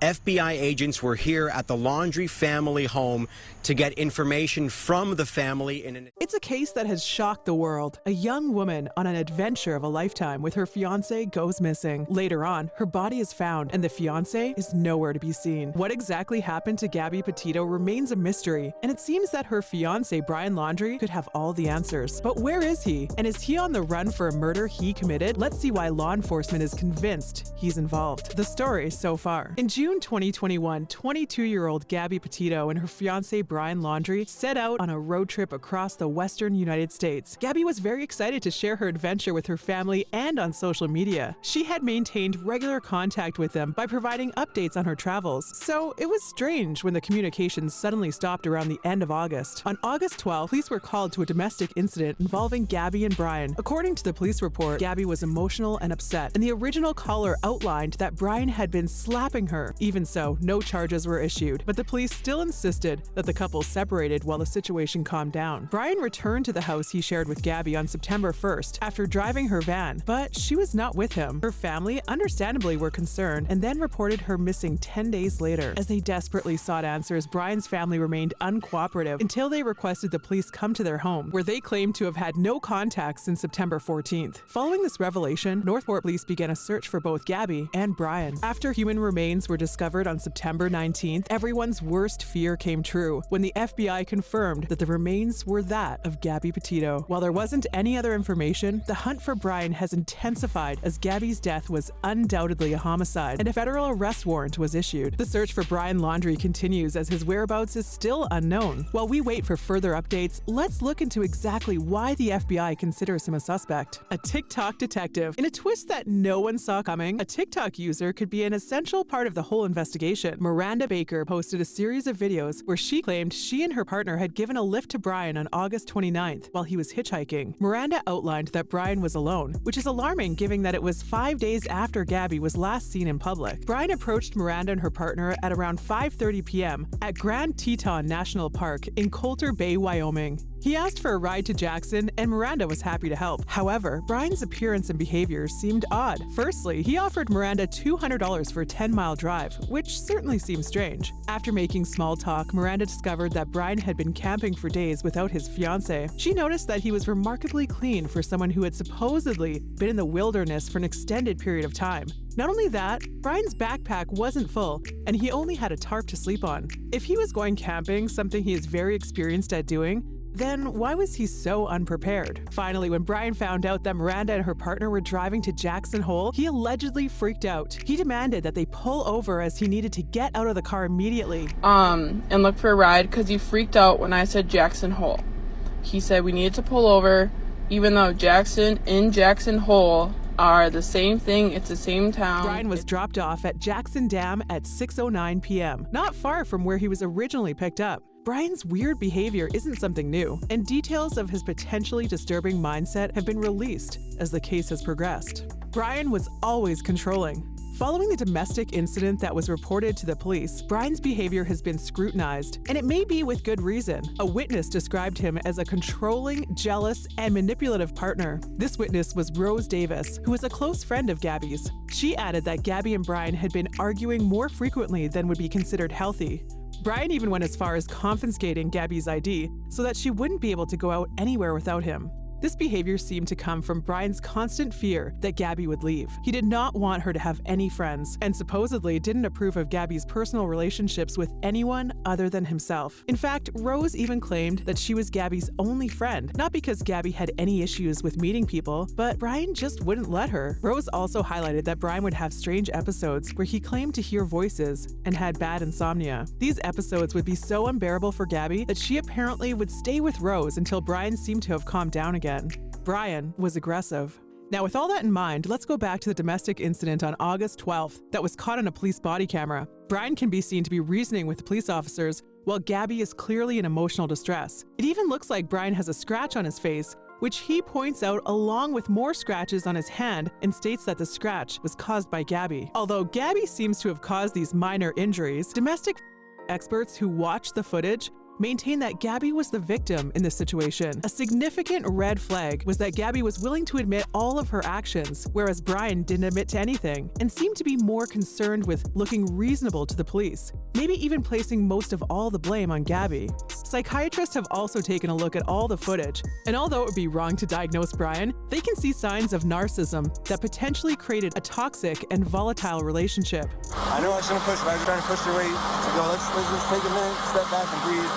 FBI agents were here at the Laundrie family home to get information from the family. It's a case that has shocked the world. A young woman on an adventure of a lifetime with her fiance goes missing. Later on, her body is found and the fiance is nowhere to be seen. What exactly happened to Gabby Petito remains a mystery, and it seems that her fiance Brian Laundrie could have all the answers. But where is he? And is he on the run for a murder he committed? Let's see why law enforcement is convinced he's involved. The story so far. In June 2021, 22-year-old Gabby Petito and her fiance Brian Laundrie set out on a road trip across the western United States. Gabby was very excited to share her adventure with her family and on social media. She had maintained regular contact with them by providing updates on her travels, so it was strange when the communication suddenly stopped around the end of August. On August 12th, police were called to a domestic incident involving Gabby and Brian. According to the police report, Gabby was emotional and upset, and the original caller outlined that Brian had been slapping her. Even so, no charges were issued, but the police still insisted that the couple separated while the situation calmed down. Brian returned to the house he shared with Gabby on September 1st after driving her van, but she was not with him. Her family understandably were concerned and then reported her missing 10 days later. As they desperately sought answers, Brian's family remained uncooperative until they requested the police come to their home, where they claimed to have had no contact since September 14th. Following this revelation, Northport police began a search for both Gabby and Brian. After human remains were discovered on September 19th, everyone's worst fear came true when the FBI confirmed that the remains were that of Gabby Petito. While there wasn't any other information, the hunt for Brian has intensified as Gabby's death was undoubtedly a homicide, and a federal arrest warrant was issued. The search for Brian Laundrie continues as his whereabouts is still unknown. While we wait for further updates, let's look into exactly why the FBI considers him a suspect. A TikTok detective. In a twist that no one saw coming, a TikTok user could be an essential part of the whole investigation. Miranda Baker posted a series of videos where she claimed she and her partner had given a lift to Brian on August 29th while he was hitchhiking. Miranda outlined that Brian was alone, which is alarming given that it was 5 days after Gabby was last seen in public. Brian approached Miranda and her partner at around 5:30 p.m. at Grand Teton National Park in Coulter Bay, Wyoming. He asked for a ride to Jackson, and Miranda was happy to help. However, Brian's appearance and behavior seemed odd. Firstly, he offered Miranda $200 for a 10-mile drive, which certainly seemed strange. After making small talk, Miranda discovered that Brian had been camping for days without his fiancée. She noticed that he was remarkably clean for someone who had supposedly been in the wilderness for an extended period of time. Not only that, Brian's backpack wasn't full, and he only had a tarp to sleep on. If he was going camping, something he is very experienced at doing, then why was he so unprepared? Finally, when Brian found out that Miranda and her partner were driving to Jackson Hole, he allegedly freaked out. He demanded that they pull over as he needed to get out of the car immediately. And look for a ride because he freaked out when I said Jackson Hole. He said we needed to pull over, even though Jackson and Jackson Hole are the same thing, it's the same town. Brian was dropped off at Jackson Dam at 6:09 p.m., not far from where he was originally picked up. Brian's weird behavior isn't something new, and details of his potentially disturbing mindset have been released as the case has progressed. Brian was always controlling. Following the domestic incident that was reported to the police, Brian's behavior has been scrutinized, and it may be with good reason. A witness described him as a controlling, jealous, and manipulative partner. This witness was Rose Davis, who was a close friend of Gabby's. She added that Gabby and Brian had been arguing more frequently than would be considered healthy. Brian even went as far as confiscating Gabby's ID so that she wouldn't be able to go out anywhere without him. This behavior seemed to come from Brian's constant fear that Gabby would leave. He did not want her to have any friends, and supposedly didn't approve of Gabby's personal relationships with anyone other than himself. In fact, Rose even claimed that she was Gabby's only friend, not because Gabby had any issues with meeting people, but Brian just wouldn't let her. Rose also highlighted that Brian would have strange episodes where he claimed to hear voices and had bad insomnia. These episodes would be so unbearable for Gabby that she apparently would stay with Rose until Brian seemed to have calmed down again. Brian was aggressive. Now, with all that in mind, let's go back to the domestic incident on August 12th that was caught on a police body camera. Brian can be seen to be reasoning with the police officers, while Gabby is clearly in emotional distress. It even looks like Brian has a scratch on his face, which he points out along with more scratches on his hand and states that the scratch was caused by Gabby. Although Gabby seems to have caused these minor injuries, domestic experts who watched the footage maintained that Gabby was the victim in this situation. A significant red flag was that Gabby was willing to admit all of her actions, whereas Brian didn't admit to anything and seemed to be more concerned with looking reasonable to the police, maybe even placing most of all the blame on Gabby. Psychiatrists have also taken a look at all the footage, and although it would be wrong to diagnose Brian, they can see signs of narcissism that potentially created a toxic and volatile relationship. I know I shouldn't push, but I was trying to push her way to go, let's just take a minute, step back and breathe,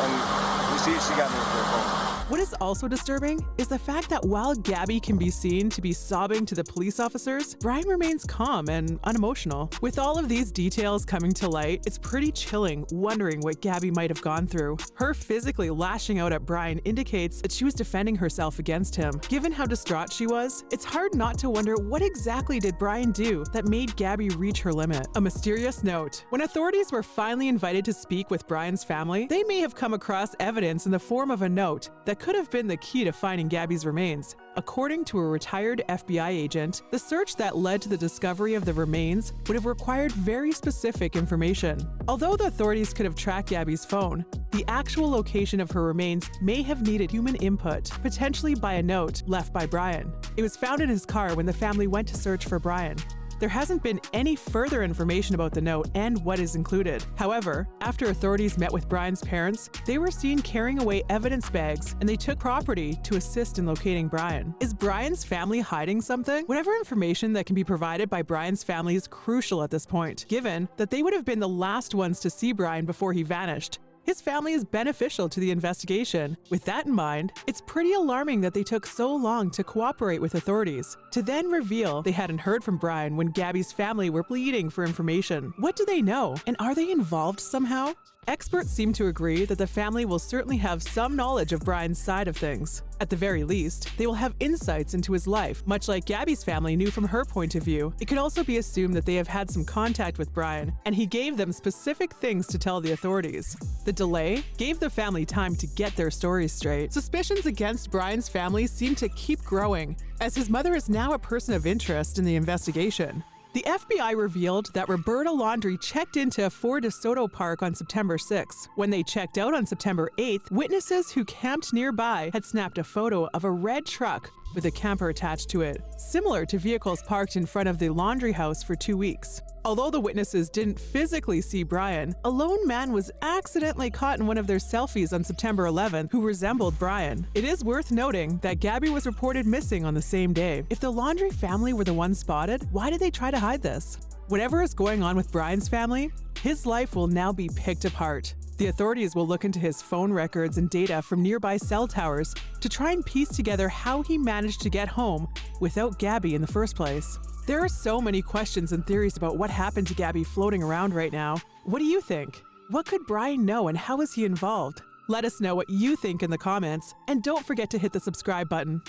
and we see if she got me for a phone. What is also disturbing is the fact that while Gabby can be seen to be sobbing to the police officers, Brian remains calm and unemotional. With all of these details coming to light, it's pretty chilling wondering what Gabby might have gone through. Her physically lashing out at Brian indicates that she was defending herself against him. Given how distraught she was, it's hard not to wonder what exactly did Brian do that made Gabby reach her limit. A mysterious note. When authorities were finally invited to speak with Brian's family, they may have come across evidence in the form of a note that could have been the key to finding Gabby's remains. According to a retired FBI agent, the search that led to the discovery of the remains would have required very specific information. Although the authorities could have tracked Gabby's phone, the actual location of her remains may have needed human input, potentially by a note left by Brian. It was found in his car when the family went to search for Brian. There hasn't been any further information about the note and what is included. However, after authorities met with Brian's parents, they were seen carrying away evidence bags and they took property to assist in locating Brian. Is Brian's family hiding something? Whatever information that can be provided by Brian's family is crucial at this point, given that they would have been the last ones to see Brian before he vanished. His family is beneficial to the investigation. With that in mind, it's pretty alarming that they took so long to cooperate with authorities, to then reveal they hadn't heard from Brian when Gabby's family were pleading for information. What do they know? And are they involved somehow? Experts seem to agree that the family will certainly have some knowledge of Brian's side of things. At the very least, they will have insights into his life, much like Gabby's family knew from her point of view. It could also be assumed that they have had some contact with Brian, and he gave them specific things to tell the authorities. The delay gave the family time to get their stories straight. Suspicions against Brian's family seem to keep growing, as his mother is now a person of interest in the investigation. The FBI revealed that Roberta Laundrie checked into a Fort DeSoto Park on September 6. When they checked out on September 8th, witnesses who camped nearby had snapped a photo of a red truck with a camper attached to it, similar to vehicles parked in front of the Laundrie house for 2 weeks. Although the witnesses didn't physically see Brian, a lone man was accidentally caught in one of their selfies on September 11th who resembled Brian. It is worth noting that Gabby was reported missing on the same day. If the Laundrie family were the ones spotted, why did they try to hide this? Whatever is going on with Brian's family, his life will now be picked apart. The authorities will look into his phone records and data from nearby cell towers to try and piece together how he managed to get home without Gabby in the first place. There are so many questions and theories about what happened to Gabby floating around right now. What do you think? What could Brian know and how is he involved? Let us know what you think in the comments, and don't forget to hit the subscribe button.